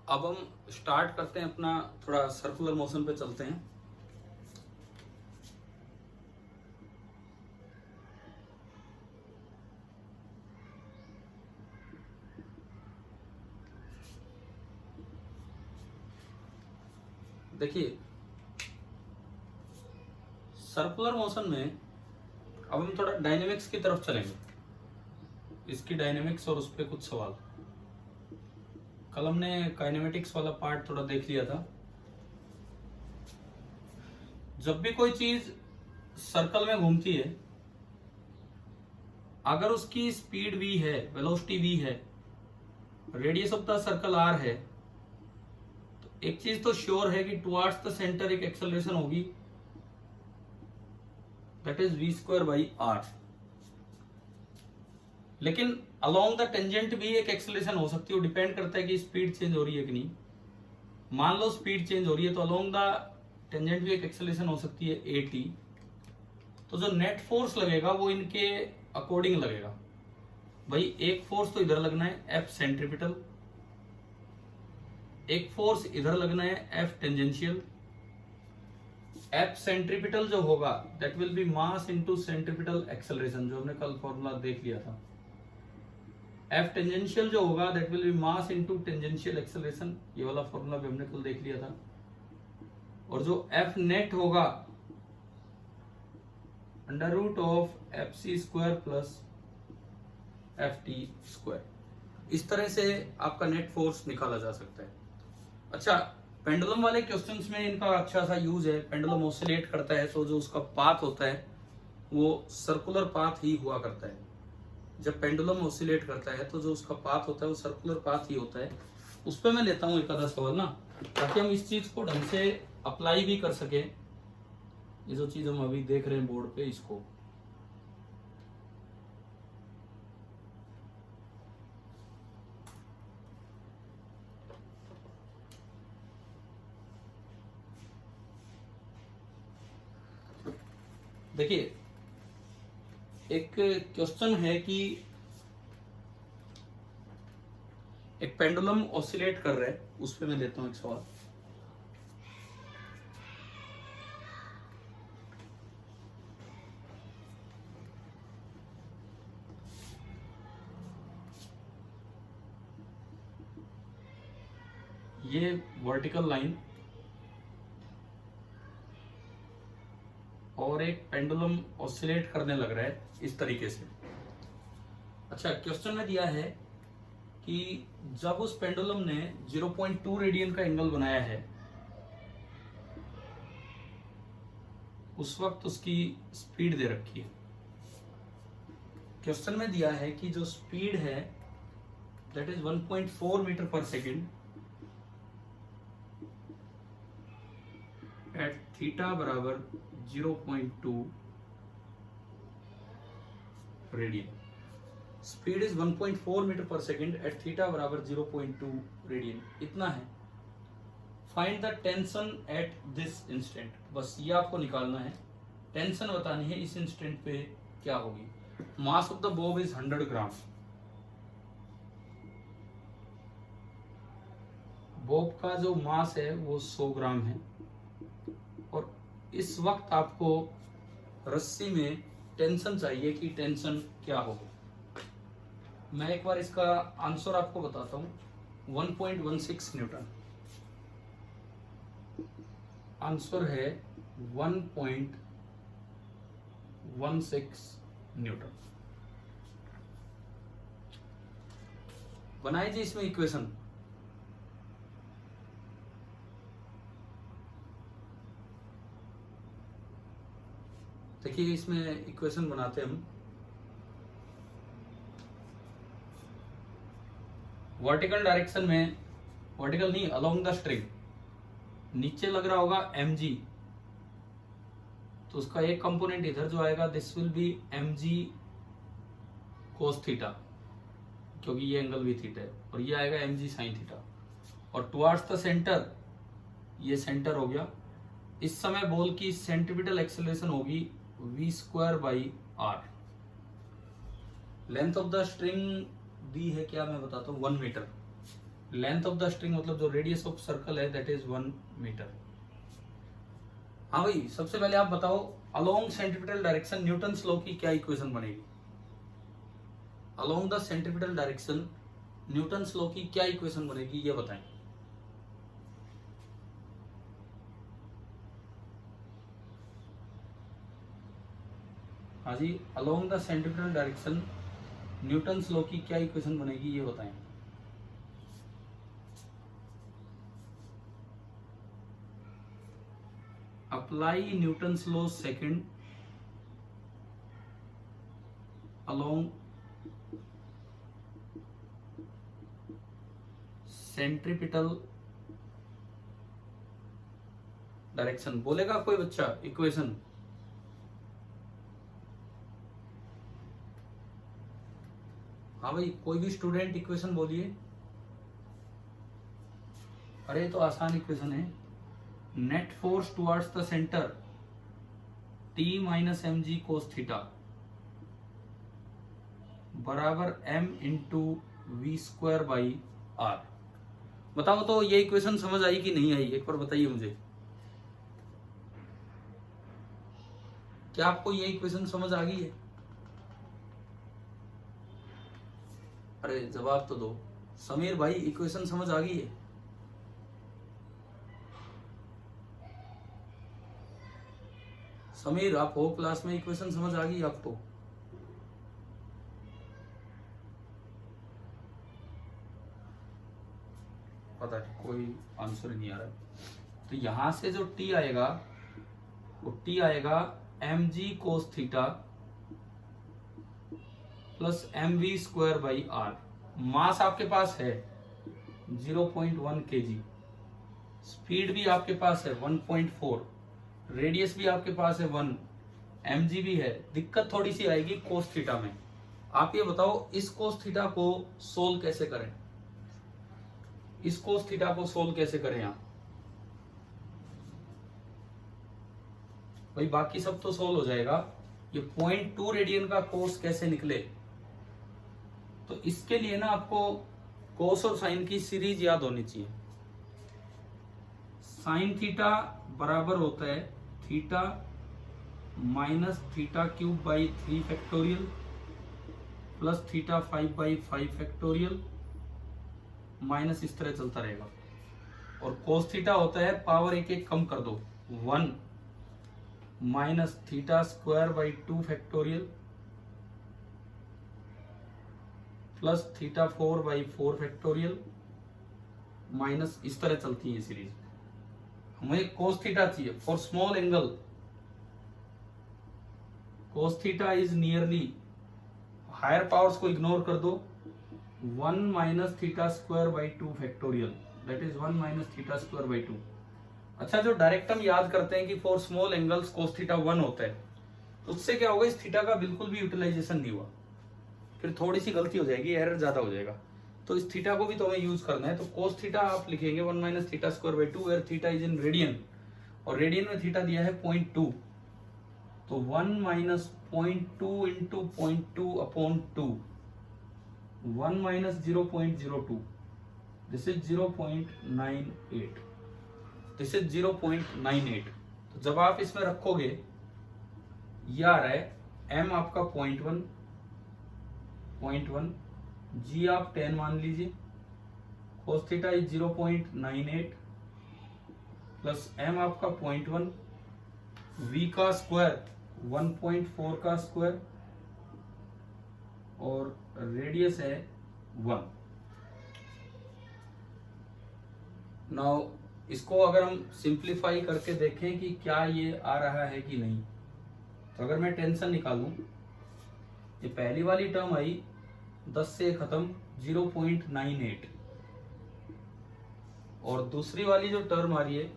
अब हम स्टार्ट करते हैं अपना, थोड़ा सर्कुलर मोशन पे चलते हैं। देखिए सर्कुलर मोशन में अब हम थोड़ा डायनेमिक्स की तरफ चलेंगे, इसकी डायनेमिक्स और उस पर कुछ सवाल। कल हमने काइनेमेटिक्स वाला पार्ट थोड़ा देख लिया था। जब भी कोई चीज सर्कल में घूमती है, अगर उसकी स्पीड v है, वेलोसिटी v है, radius of the circle r है, तो एक चीज तो श्योर है कि टुवर्ड्स द सेंटर एक एक्सेलरेशन होगी, that is v square by r। लेकिन अलोंग द टेंजेंट भी एक एक्सेलरेशन हो सकती है, डिपेंड करता है कि स्पीड चेंज हो रही है कि नहीं। मान लो स्पीड चेंज हो रही है तो अलोंग द टेंजेंट भी एक एक्सेलरेशन हो सकती है at। तो जो नेट फोर्स लगेगा वो इनके अकॉर्डिंग लगेगा। भाई एक फोर्स तो इधर लगना है F सेंट्रीपिटल, एक फोर्स इधर लगना है F टेंजेंशियल। F सेंट्रीपिटल जो होगा that will B mass into centripetal acceleration, जो हमने कल फॉर्मूला देख लिया था। F टेंजेंशियल जो होगा that will B mass into tangential acceleration, ये वाला फॉर्मूला भी हमने कल देख लिया था। और जो F नेट होगा under root of FC square plus FT square. इस तरह से आपका नेट फोर्स निकाला जा सकता है। अच्छा, पेंडुलम वाले क्वेश्चंस में इनका अच्छा सा यूज है। पेंडुलम ऑसिलेट करता है तो जो उसका पाथ होता है वो सर्कुलर पाथ ही हुआ करता है। जब पेंडुलम ऑसिलेट करता है तो जो उसका पाथ होता है वो सर्कुलर पाथ ही होता है। उस पर मैं लेता हूँ एक आधा सवाल ना, ताकि हम इस चीज को ढंग से अप्लाई भी कर सके। ये जो चीज हम अभी देख रहे हैं बोर्ड पे, इसको देखिए, एक क्वेश्चन है कि एक पेंडुलम ऑसिलेट कर रहा है, उस पे मैं लेता हूं एक सवाल। ये वर्टिकल लाइन और एक पेंडुलम ऑसिलेट करने लग रहा है इस तरीके से। अच्छा, क्वेश्चन में दिया है कि जब उस पेंडुलम ने 0.2 रेडियन का एंगल बनाया है, उस वक्त उसकी स्पीड दे रखी है। क्वेश्चन में दिया है कि जो स्पीड है दैट इज 1.4 मीटर पर सेकेंड एट थीटा बराबर 0.2 रेडियन। स्पीड इज 1.4 मीटर पर सेकेंड एट थीटा बराबर 0.2 रेडियन, इतना है। Find the tension at this instant. बस ये आपको निकालना है, टेंशन बतानी है इस इंस्टेंट पे क्या होगी। Mass of the Bob is 100 gram. Bob का जो मास है वो 100 ग्राम है, और इस वक्त आपको रस्सी में टेंशन चाहिए कि टेंशन क्या होगी। मैं एक बार इसका आंसर आपको बताता हूं। 1.16 न्यूटन आंसर है, 1.16 न्यूटन। बनाए जी इसमें इक्वेशन। देखिए इसमें इक्वेशन बनाते हम। वर्टिकल डायरेक्शन में, वर्टिकल नहीं, अलोंग द स्ट्रिंग नीचे लग रहा होगा mg, तो उसका एक कंपोनेंट इधर जो आएगा this will be mg cos theta, क्योंकि ये एंगल भी थीटा है, और ये आएगा mg sin थीटा। और टुवर्ड्स द सेंटर, ये सेंटर हो गया। इस समय बॉल की सेंट्रीपिटल एक्सेलरेशन होगी v square by r। Length of the string दी है क्या, मैं बताता हूँ 1 metre. Length of the string मतलब जो रेडियस ऑफ सर्कल है दैट इज 1 मीटर। हाँ भाई, सबसे पहले आप बताओ along centripetal direction Newton's law की क्या इक्वेशन बनेगी? Along the centripetal direction Newton's law की क्या इक्वेशन बनेगी, ये बताएं। हाँ जी, along the centripetal direction Newton's law की क्या इक्वेशन बनेगी, ये बताएं। Apply Newton's law second along centripetal direction. बोलेगा कोई बच्चा इक्वेशन? हाँ भाई, कोई भी स्टूडेंट इक्वेशन बोलिए। अरे तो आसान इक्वेशन है, net force towards the centre T minus m g cos theta बराबर m into v square by r. बताओ तो ये इक्वेशन समझ आई कि नहीं आई, एक बार बताइए मुझे। क्या आपको ये इक्वेशन समझ आ गई है? अरे जवाब तो दो समीर भाई, इक्वेशन समझ आ गई है? समीर आप हो क्लास में, इक्वेशन समझ आ गई आपको? पता नहीं, कोई आंसर नहीं आ रहा है। तो यहां से जो t आएगा वो t आएगा m g cos theta plus m v square by r. Mass आपके पास है 0.1 kg, स्पीड भी आपके पास है 1.4, रेडियस भी आपके पास है 1, mg भी है। दिक्कत थोड़ी सी आएगी कोस थीटा में। आप ये बताओ इस कोस थीटा को सोल्व कैसे करें, इस कोस थीटा को सोल्व कैसे करें आप भाई? बाकी सब तो सोल्व हो जाएगा, ये 0.2 रेडियन का कोस कैसे निकले? तो इसके लिए ना आपको कोस और साइन की सीरीज याद होनी चाहिए। साइन थीटा बराबर होता है theta minus theta cube by 3 factorial plus theta 5 by 5 factorial minus, इस तरह चलता रहेगा। और कोस थीटा होता है, पावर एक एक कम कर दो, 1 minus theta square by 2 factorial plus theta 4 by 4 factorial minus, इस तरह चलती है सीरीज। हमें कोस थीटा चाहिए for small angle. Cos theta is nearly, higher powers को इग्नोर कर दो, 1 minus theta square by 2 factorial, that is 1 minus theta square by 2। अच्छा, जो डायरेक्ट हम याद करते हैं कि for small angles cos theta 1 होता है, उससे क्या होगा, इस थीटा का बिल्कुल भी यूटिलाइजेशन नहीं हुआ, फिर थोड़ी सी गलती हो जाएगी, एरर ज्यादा हो जाएगा। तो इस थीटा को भी तो हमें यूज करना है। तो कोस थीटा आप लिखेंगे 1 minus theta square by 2, where theta is in radian, और रेडियन में थीटा दिया है 0.2, तो 1 minus 0.2 into 0.2 upon 2, 1 minus 0.02, this is 0.98, this is 0.98। तो जब आप इसमें रखोगे, ये आ रहा है m आपका 0.1, g आप 10 मान लीजिए, cos theta is 0.98 plus m आपका 0.1, v का स्क्वायर 1.4 का स्क्वायर और रेडियस है 1। नाउ इसको अगर हम सिंप्लीफाई करके देखें कि क्या ये आ रहा है कि नहीं, तो अगर मैं टेंशन निकालूं, ये पहली वाली टर्म आई 10 से खत्म 0.98, और दूसरी वाली जो टर्म आ रही है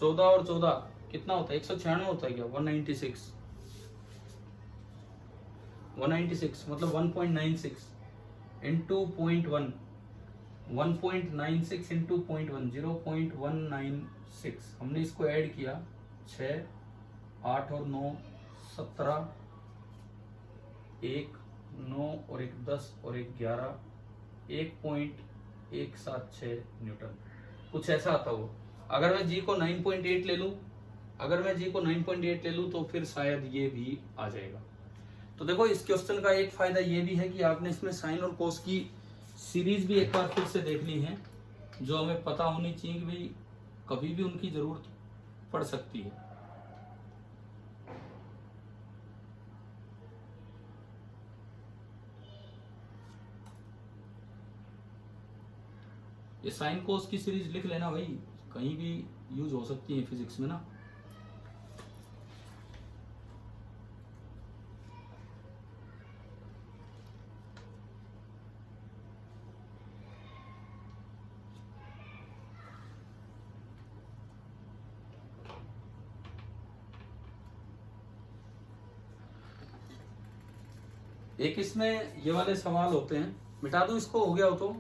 14 और 14 कितना होता है, 196 होता है क्या, 196, 196 मतलब 1.96 इंटू 0.1, 1.96 इंटू 0.1, 0.196। हमने इसको ऐड किया, 6, 8 और 9 17, 1 9 और 1 10 और 1 11, 1.96 176 न्यूटन, कुछ ऐसा आता वो। अगर मैं जी को 9.8 ले लूं, तो फिर शायद ये भी आ जाएगा। तो देखो इस क्वेश्चन का एक फायदा ये भी है कि आपने इसमें साइन और कोस की सीरीज भी एक बार फिर से देखनी है, जो हमें पता होनी चाहिए कि भाई कभी भी उनकी जरूरत पड़ सकती है। ये साइन कोस की सीरीज लिख लेना भाई, कहीं भी यूज हो सकती है फिजिक्स में ना। एक इसमें ये वाले सवाल होते हैं, मिटा दूं इसको, हो गया हो तो।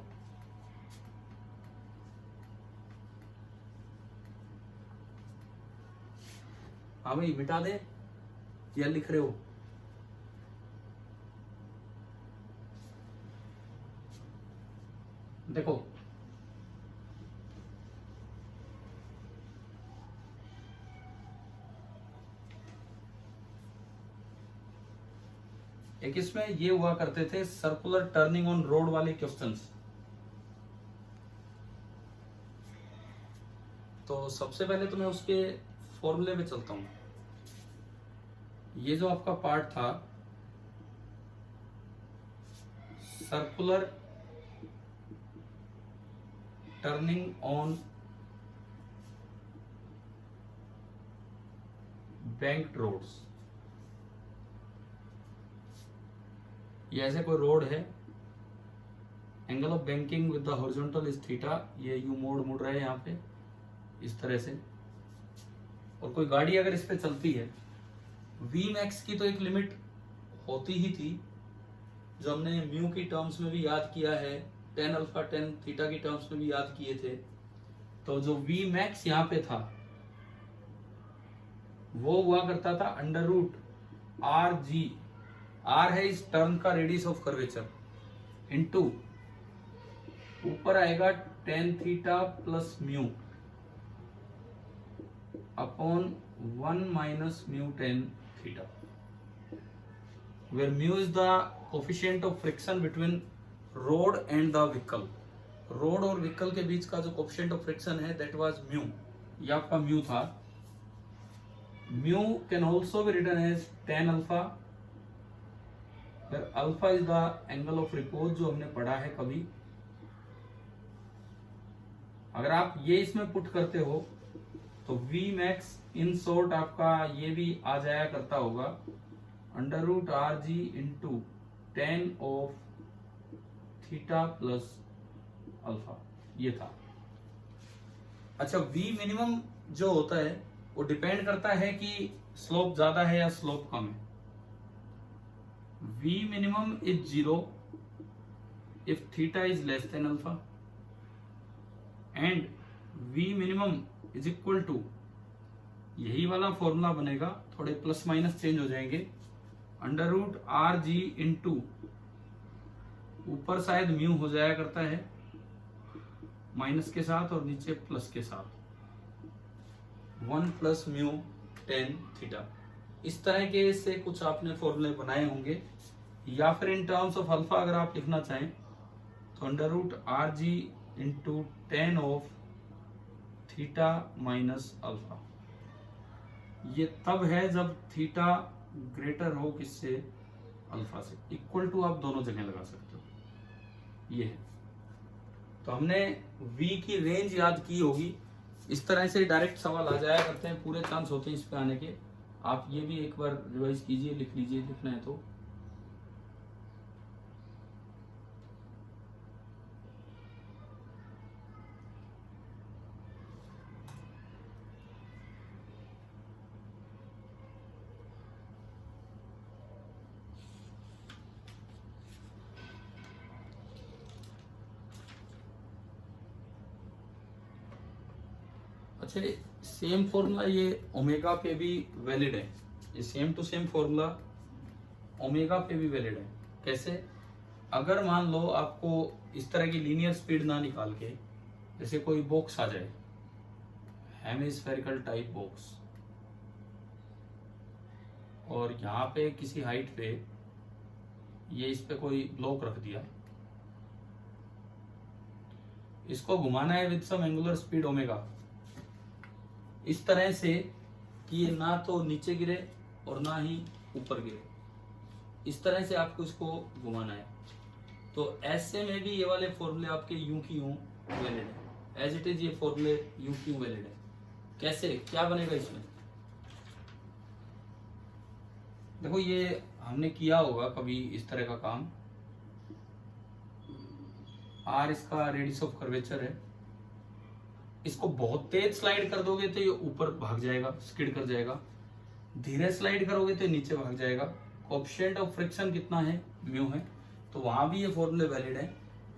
हाँ भाई मिटा दे या लिख रहे हो? देखो एक इसमें ये हुआ करते थे सर्कुलर टर्निंग ऑन रोड वाले क्वेश्चंस। तो सबसे पहले तो मैं उसके फॉर्मूले पे चलता हूं। ये जो आपका पार्ट था circular turning on banked roads, ये ऐसे कोई रोड है, angle of banking with the horizontal is theta, ये यू मोड़ मुड़ रहे हैं यहाँ पे इस तरह से, और कोई गाड़ी अगर इस पे चलती है, वी मैक्स की तो एक लिमिट होती ही थी जो हमने म्यू की टर्म्स में भी याद किया है, टेन अल्फा टेन थीटा की टर्म्स में भी याद किए थे। तो जो वी मैक्स यहाँ पे था वो हुआ करता था under root r g, r है इस टर्न का रेडियस ऑफ कर्वेचर, इनटू ऊपर आएगा tan theta plus mu upon 1 minus mu tan theta, where mu is the coefficient of friction between road and the vehicle। Road और vehicle के बीच का जो कोफिशिएंट ऑफ फ्रिक्शन है that was mu, ये आपका म्यू था। Mu can also be written as tan alpha, where alpha is the angle of repose जो हमने पढ़ा है कभी। अगर आप ये इसमें पुट करते हो तो V मैक्स इन शॉर्ट आपका ये भी आ जाया करता होगा under root r g into tan of theta plus alpha, ये था। अच्छा V मिनिमम जो होता है वो डिपेंड करता है कि स्लोप ज्यादा है या स्लोप कम है। V minimum is 0 if theta is less than alpha and V minimum is equal to, यही वाला फॉर्मूला बनेगा, थोड़े प्लस माइनस चेंज हो जाएंगे, under root r g into ऊपर शायद म्यू हो जाया करता है माइनस के साथ और नीचे प्लस के साथ, 1 प्लस म्यू टेन थीटा। इस तरह के से कुछ आपने फॉर्मूले बनाए होंगे, या फिर इन टर्म्स ऑफ अल्फा अगर आप लिखना चाहें तो under root r g into tan of theta minus alpha. ये तब है जब थीटा ग्रेटर हो किससे, अल्फा से। इक्वल टू आप दोनों जगह लगा सकते हो, ये है। तो हमने v की रेंज याद की होगी, इस तरह से डायरेक्ट सवाल आ जाया करते हैं, पूरे चांस होते हैं इस पे आने के। आप ये भी एक बार रिवाइज कीजिए, लिख लीजिए, लिखना है तो। अच्छा, सेम फॉर्मूला ये ओमेगा पे भी वैलिड है, ये same to same formula omega पे भी वैलिड है। कैसे? अगर मान लो आपको इस तरह की लीनियर स्पीड ना निकाल के, जैसे कोई बॉक्स आ जाए, हेमिस्फेरिकल टाइप बॉक्स, और यहाँ पे किसी हाइट पे ये इस पे कोई ब्लॉक रख दिया, इसको घुमाना है with some angular speed omega, इस तरह से कि ये ना तो नीचे गिरे और ना ही ऊपर गिरे, इस तरह से आपको इसको घुमाना है। तो ऐसे में भी ये वाले फॉर्मूले आपके यूं की यूं वैलिड है, एज इट इज ये फॉर्मूले यूं की यूं वैलिड है। कैसे, क्या बनेगा इसमें? देखो ये हमने किया होगा कभी इस तरह का काम। आर इसका रेडियस ऑफ कर्वेचर है, इसको बहुत तेज स्लाइड कर दोगे तो ये ऊपर भाग जाएगा, स्किड कर जाएगा। धीरे स्लाइड करोगे तो नीचे भाग जाएगा। कोएफिशिएंट ऑफ फ्रिक्शन कितना है? म्यू है। तो वहां भी ये फॉर्मूले वैलिड है,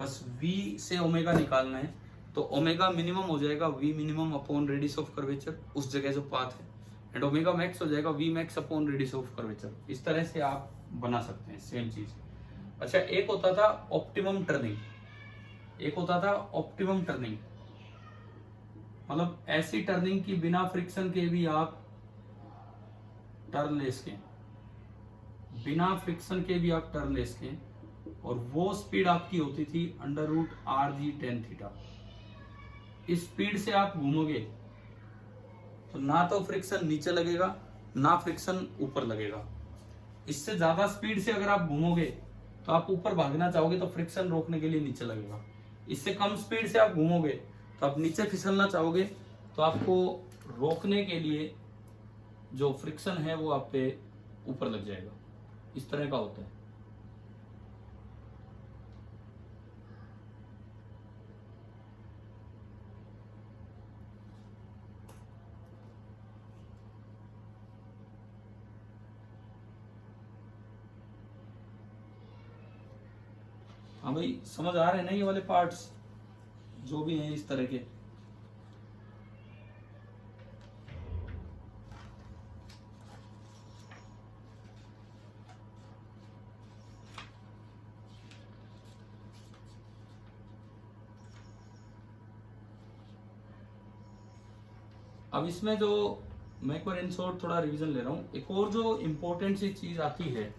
बस v से ओमेगा निकालना है। तो ओमेगा मिनिमम हो जाएगा v minimum upon radius of curvature, उस जगह जो पाथ है, एंड ओमेगा मैक्स हो जाएगा v max upon radius of curvature. इस तरह से आप बना सकते हैं सेम चीज। अच्छा, एक होता था ऑप्टिमम टर्निंग, एक होता था ऑप्टिमम टर्निंग, मतलब ऐसी टर्निंग की बिना फ्रिक्शन के भी आप टर्न ले सकें, बिना फ्रिक्शन के भी आप टर्न ले सकें, और वो स्पीड आपकी होती थी √rg/tan-θ। इस स्पीड से आप घूमोगे तो ना तो फ्रिक्शन नीचे लगेगा ना फ्रिक्शन ऊपर लगेगा। इससे ज्यादा स्पीड से अगर आप घूमोगे तो आप ऊपर भागना चाहोगे तो फ्रिक्शन रोकने के लिए नीचे लगेगा। इससे कम स्पीड से आप घूमोगे तो आप नीचे फिसलना चाहोगे तो आपको रोकने के लिए जो फ्रिक्शन है वो आप पे ऊपर लग जाएगा। इस तरह का होता है। हाँ भाई, समझ आ रहे हैं ना ये वाले पार्ट्स जो भी हैं इस तरह के? अब इसमें जो मैं एक बार इन शॉर्ट थोड़ा रिवीजन ले रहा हूँ, एक और जो इम्पोर्टेंट सी चीज आती है,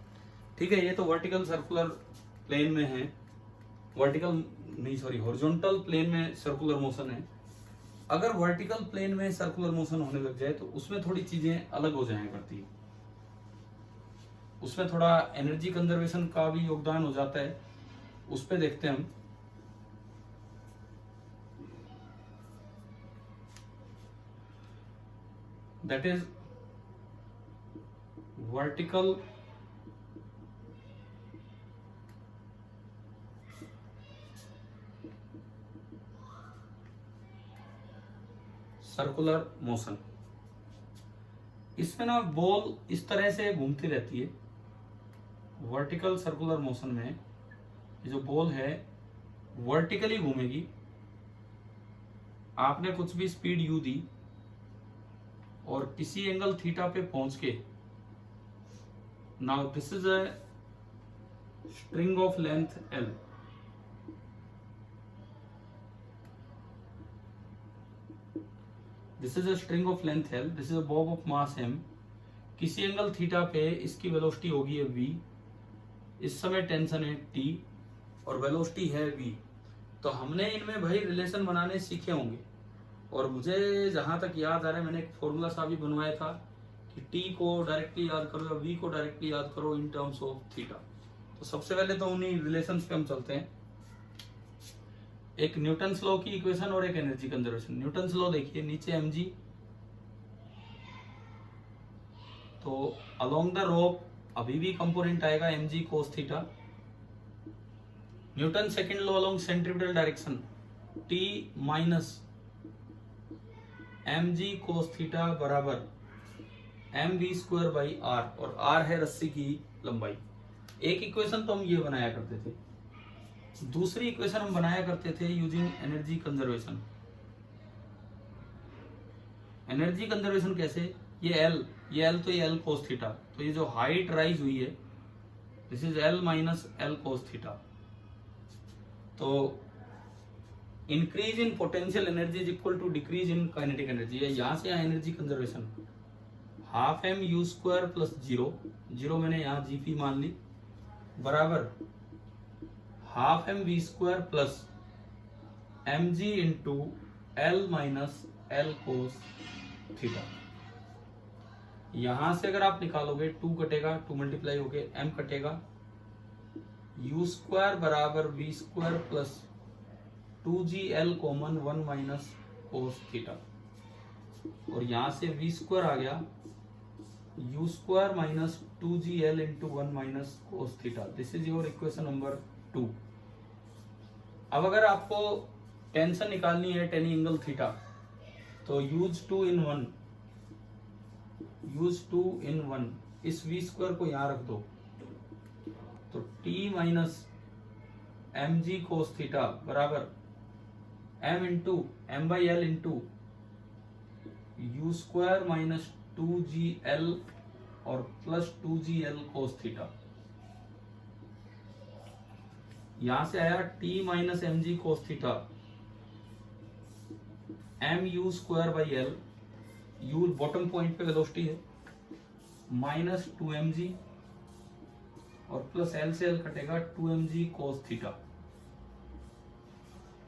ठीक है, ये तो वर्टिकल सर्कुलर प्लेन में है, वर्टिकल नहीं सॉरी हॉरिजॉन्टल प्लेन में सर्कुलर मोशन है। अगर वर्टिकल प्लेन में सर्कुलर मोशन होने लग जाए तो उसमें थोड़ी चीजें अलग हो जाया करती है, उसमें थोड़ा एनर्जी कंजर्वेशन का भी योगदान हो जाता है, उस पे देखते हैं हम। That is vertical circular motion. इसमें ना बॉल इस तरह से घूमती रहती है। वर्टिकल सर्कुलर मोशन में ये जो बॉल है वर्टिकली घूमेगी। आपने कुछ भी स्पीड u दी और किसी एंगल थीटा पे पहुंच के, now this is a string of length l, this is a string of length l, this is a Bob of mass m। किसी एंगल थीटा पे इसकी वेलोसिटी होगी है v, इस समय टेंशन है t और वेलोसिटी है v। तो हमने इनमें भाई रिलेशन बनाने सीखे होंगे, और मुझे जहां तक याद आ रहा है मैंने एक फॉर्मूला सा भी बनवाया था कि t को डायरेक्टली याद करो या v को डायरेक्टली याद करो इन टर्म्स ऑफ थीटा। तो सबसे पहले तो उन्हीं रिलेशंस पे हम चलते हैं। एक न्यूटन्स लॉ की इक्वेशन और एक एनर्जी कंजर्वेशन। न्यूटन्स लॉ देखिए, नीचे mg, तो अलोंग द रोप अभी भी कंपोनेंट आएगा mg cos theta. Newton second law along centripetal direction, t minus mg cos theta बराबर mv² r, और r है रस्सी की लंबाई। एक इक्वेशन तो हम ये बनाया करते थे, दूसरी इक्वेशन हम बनाया करते थे using energy conservation. Energy conservation कैसे? ये L तो ये L cos थीटा, तो ये जो हाइट राइज हुई है this is L minus L cos theta, तो increase in potential energy is equal to decrease in kinetic energy. यहां से यहाँ energy conservation half m u square plus zero, zero मैंने यहाँ जीपी मान ली, बराबर half m v square plus m g into L minus L cos theta. यहां से अगर आप निकालोगे 2 कटेगा, 2 मल्टीप्लाई हो गए, m कटेगा, यू स्क्वायर बराबर v square plus 2gl common 1 minus cos theta, और यहां से वी स्क्वायर आ गया u square minus 2gl into 1 minus cos theta. This is your equation number 2। अब अगर आपको टेंशन निकालनी है टेन एंगल थीटा, तो यूज 2 in 1, यूज 2 in 1, इस वी स्क्वायर को यहां रख दो, तो t minus m g cos theta बराबर m into m by l into u square minus 2gl और प्लस 2gl कोस थीटा। यहां से आया t minus m g cos theta, m u square by l, u bottom point पे velocity है, minus 2mg और plus l से l कटेगा 2mg cos theta.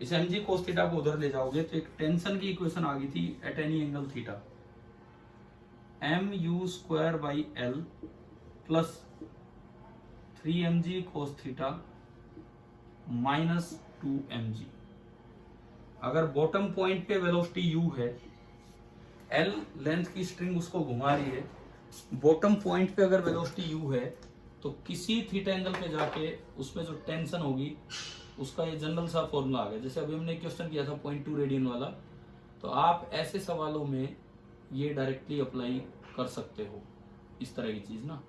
इस mg कोस थीटा को उधर ले जाओगे तो एक टेंशन की इक्वेशन आ गई थी at any angle theta, m u square by l plus 3mg cos theta minus 2mg। अगर बॉटम पॉइंट पे वेलोसिटी u है, l लेंथ की स्ट्रिंग उसको घुमा रही है, बॉटम पॉइंट पे अगर वेलोसिटी u है तो किसी थीटा एंगल पे जाके उसमें जो टेंशन होगी उसका ये जनरल सा फॉर्मूला आ गया। जैसे अभी हमने क्वेश्चन किया था 0.2 रेडियन वाला, तो आप ऐसे सवालों में ये डायरेक्टली अप्लाई कर सकते हो, इस तरह की चीज ना।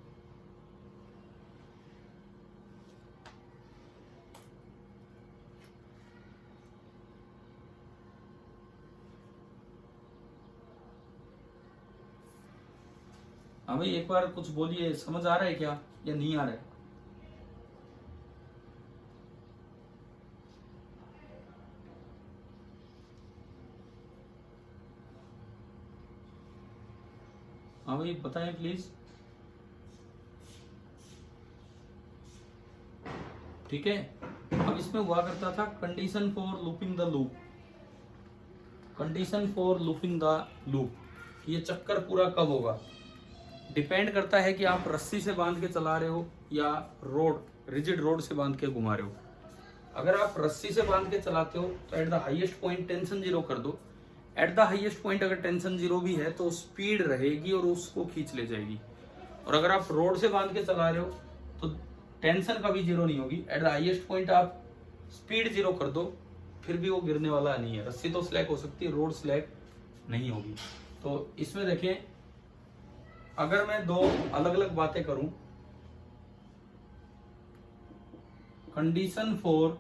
हाँ भाई, एक बार कुछ बोलिए, समझ आ रहा है क्या या नहीं आ रहा है? हाँ भाई बताएं प्लीज। ठीक है, अब इसमें हुआ करता था condition for looping the loop, condition for looping the loop. ये चक्कर पूरा कब होगा डिपेंड करता है कि आप रस्सी से बांध के चला रहे हो या रोड, रिजिड रोड से बांध के घुमा रहे हो। अगर आप रस्सी से बांध के चलाते हो तो eight the highest point tension zero कर दो, एट द हाईएस्ट पॉइंट अगर टेंशन जीरो भी है तो स्पीड रहेगी और उसको खींच ले जाएगी। और अगर आप रोड से बांध के चला रहे हो तो टेंशन कभी जीरो नहीं होगी, एट द हाईएस्ट पॉइंट आप स्पीड जीरो कर दो फिर भी वो गिरने वाला नहीं है। रस्सी तो स्लैक हो सकती है, रोड स्लैक नहीं होगी। तो इसमें देखें, अगर मैं दो अलग अलग बातें करूं, condition for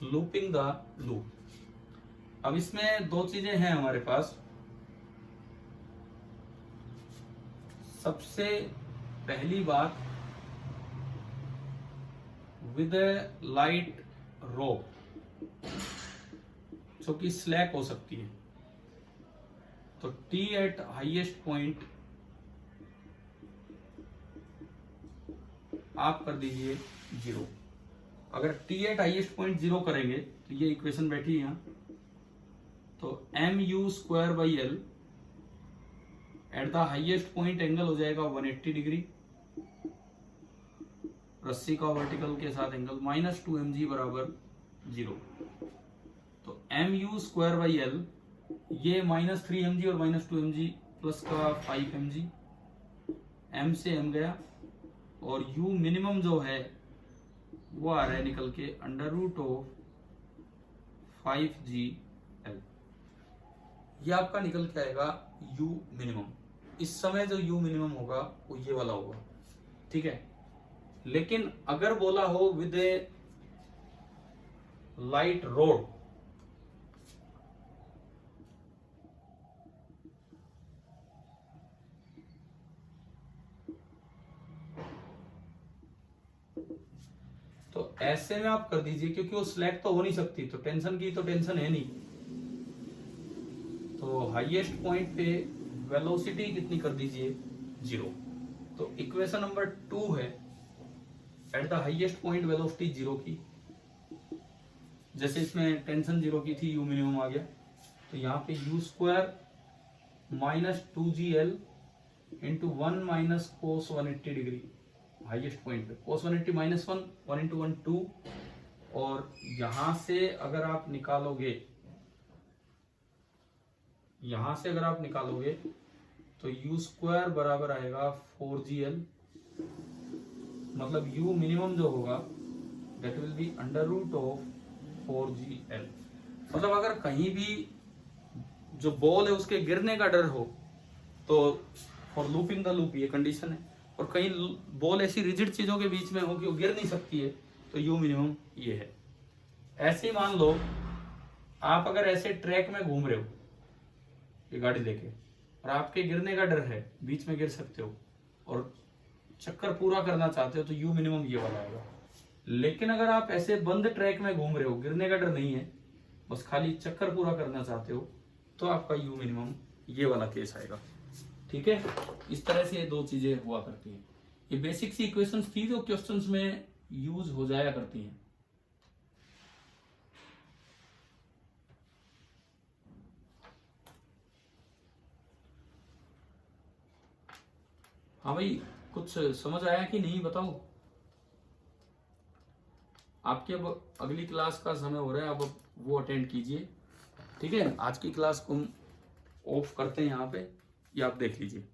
looping the loop. अब इसमें दो चीजें हैं हमारे पास। सबसे पहली बात, विद लाइट रोप जो कि स्लैक हो सकती है, तो T एट हाईएस्ट पॉइंट आप कर दीजिए जीरो। अगर T at highest point zero करेंगे तो ये इक्वेशन बैठी है यहाँ, तो m u square by l at the highest point angle हो जाएगा 180 डिग्री, रस्सी का वर्टिकल के साथ एंगल, माइनस 2mg बराबर जीरो। तो m u square by l, ये माइनस 3mg और माइनस 2mg प्लस का 5mg, m से m गया, और u मिनिमम जो है वो आ रहा है निकल के अंडर रूट ऑफ 5gl। ये आपका निकल के आएगा u मिनिमम। इस समय जो u मिनिमम होगा वो ये वाला होगा, ठीक है। लेकिन अगर बोला हो विद ए लाइट रोड, तो ऐसे में आप कर दीजिए, क्योंकि वो सिलेक्ट तो हो नहीं सकती, तो टेंशन की तो टेंशन है नहीं। तो हाईएस्ट पॉइंट पे वेलोसिटी कितनी कर दीजिए, 0। तो इक्वेशन नंबर 2 है eight the highest point velocity 0 की। जैसे इसमें टेंशन 0 की थी, यू मिनिमम आ गया, तो यहाँ पे you square minus 2gl into 1 minus cos 180 degree highest point पे, कोस 180 माइनस 1, 1 इंटू 1 2, और यहां से अगर आप निकालोगे, यहां से अगर आप निकालोगे तो यू स्क्वायर बराबर आएगा 4gl, मतलब यू मिनिमम जो होगा that will be under root of 4gl। मतलब अगर कहीं भी जो बॉल है उसके गिरने का डर हो तो for loop in the loop ये कंडीशन है, और कहीं बॉल ऐसी रिजिड चीजों के बीच में हो कि वो गिर नहीं सकती है तो यू मिनिमम ये है। ऐसे ही मान लो आप अगर ऐसे ट्रैक में घूम रहे हो ये गाड़ी लेके, और आपके गिरने का डर है, बीच में गिर सकते हो और चक्कर पूरा करना चाहते हो तो यू मिनिमम ये वाला आएगा। लेकिन अगर आप ऐसे बंद ट्रैक में घूम रहे हो, गिरने का डर नहीं है, बस खाली चक्कर पूरा करना चाहते हो, तो आपका यू मिनिमम ये वाला केस आएगा। ठीक है, इस तरह से ये दो चीजें हुआ करती हैं। ये बेसिक सी इक्वेशंस थी जो क्वेश्चंस में यूज हो जाया करती हैं। हाँ भाई, कुछ समझ आया कि नहीं बताओ। आपकी अब अगली क्लास का समय हो रहा है, अब वो अटेंड कीजिए। ठीक है, आज की क्लास को हम ऑफ करते हैं यहाँ पे, ये आप देख लीजिए।